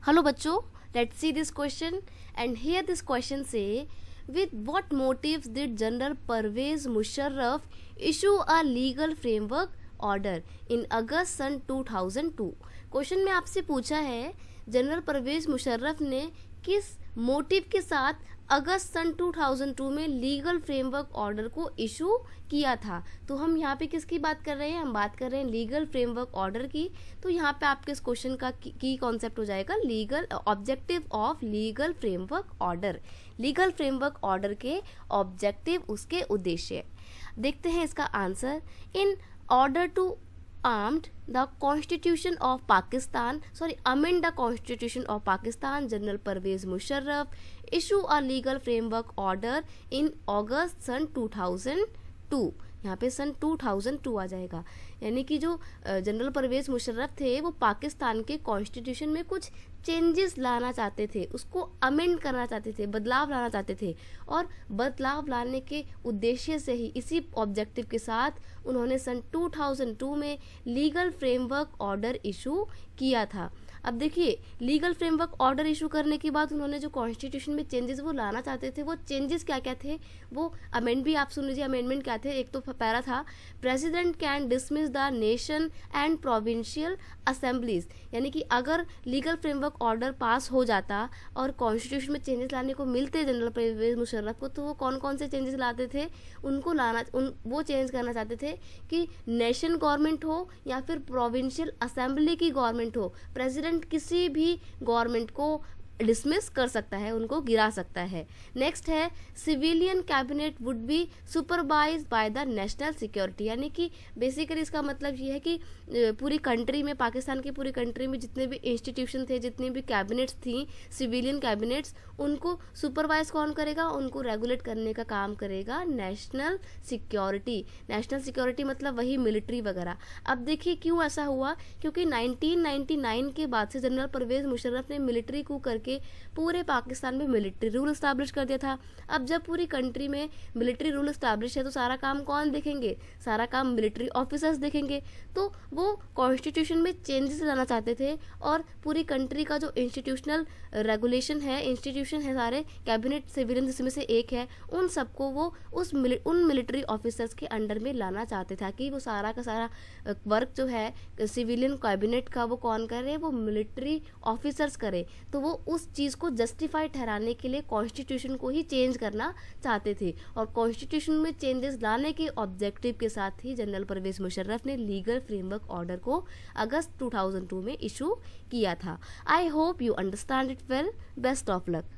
Hello बच्चों, let's see this question and here this question से with what motives did General Pervez Musharraf issue a legal framework order in August सन 2002। Question में आपसे पूछा है general Parvez Musharraf ने किस मोटिव के साथ अगस्त सन 2002 में लीगल फ्रेमवर्क ऑर्डर को इशू किया था। तो हम यहाँ पे किसकी बात कर रहे हैं? हम बात कर रहे हैं लीगल फ्रेमवर्क ऑर्डर की। तो यहाँ पे आपके इस क्वेश्चन का की कॉन्सेप्ट हो जाएगा legal objective of legal framework order. Legal framework order के ऑब्जेक्टिव, उसके उद्देश्य। देखते हैं इसका answer. In order to amend the constitution of Pakistan, amend the constitution of Pakistan, General Pervez Musharraf issue a legal framework order in August सन 2002। यहाँ पे सन 2002 आ जाएगा, यानी कि जो जनरल परवेज मुशर्रफ थे वो पाकिस्तान के कॉन्स्टिट्यूशन में कुछ चेंजेस लाना चाहते थे, उसको अमेंड करना चाहते थे, बदलाव लाना चाहते थे। और बदलाव लाने के उद्देश्य से ही, इसी ऑब्जेक्टिव के साथ उन्होंने सन 2002 में लीगल फ्रेमवर्क ऑर्डर इशू किया था। अब देखिए, लीगल फ्रेमवर्क ऑर्डर इशू करने के बाद उन्होंने जो कॉन्स्टिट्यूशन में चेंजेस वो लाना चाहते थे, वो चेंजेस क्या क्या थे, वो अमेंड भी आप सुन लीजिए। अमेंडमेंट क्या थे? एक तो पैरा था, president can dismiss the nation and provincial assemblies, यानी कि अगर लीगल फ्रेमवर्क ऑर्डर पास हो जाता और कॉन्स्टिट्यूशन में चेंजेस लाने को मिलते जनरल परवेज मुशर्रफ को, तो वो कौन कौन से चेंजेस लाते थे? वो चेंज करना चाहते थे कि नेशन गवर्नमेंट हो या फिर प्रोविंशियल असेंबली की गवर्नमेंट हो, प्रेसिडेंट किसी भी गवर्नमेंट को डिसमिस कर सकता है, उनको गिरा सकता है। नेक्स्ट है civilian cabinet would be supervise by the national security, यानी कि बेसिकली इसका मतलब ये है कि पूरी कंट्री में, पाकिस्तान की पूरी कंट्री में जितने भी इंस्टीट्यूशन थे, जितनी भी कैबिनेट्स थी, सिविलियन कैबिनेट्स, उनको सुपरवाइज कौन करेगा? उनको रेगुलेट करने का काम करेगा नेशनल सिक्योरिटी। नेशनल सिक्योरिटी मतलब वही मिलिट्री वगैरह। अब देखिए क्यों ऐसा हुआ, क्योंकि 1999 के बाद से जनरल परवेज मुशर्रफ ने मिलिट्री को करके पूरे पाकिस्तान में मिलिट्री रूल एस्टैब्लिश कर दिया था। अब जब पूरी कंट्री में मिलिट्री रूल एस्टैब्लिश है तो सारा काम कौन देखेंगे? सारा काम मिलिट्री ऑफिसर्स देखेंगे। तो वो कॉन्स्टिट्यूशन में चेंजेस लाना चाहते थे और पूरी कंट्री का जो इंस्टीट्यूशनल रेगुलेशन है, इंस्टीट्यूशन है सारे, कैबिनेट सिविलियन जिसमें से एक है, उन सबको वो उन मिलिट्री ऑफिसर्स के अंडर में लाना चाहते था कि वो सारा का सारा वर्क जो है सिविलियन कैबिनेट का वो कौन करे? वो मिलिट्री ऑफिसर्स करे। तो वो उस चीज़ को जस्टिफाई ठहराने के लिए कॉन्स्टिट्यूशन को ही चेंज करना चाहते थे, और कॉन्स्टिट्यूशन में चेंजेस लाने के ऑब्जेक्टिव के साथ ही जनरल परवेज मुशर्रफ ने लीगल फ्रेमवर्क ऑर्डर को अगस्त 2002 में इशू किया था। I hope you understand it well. Best of luck.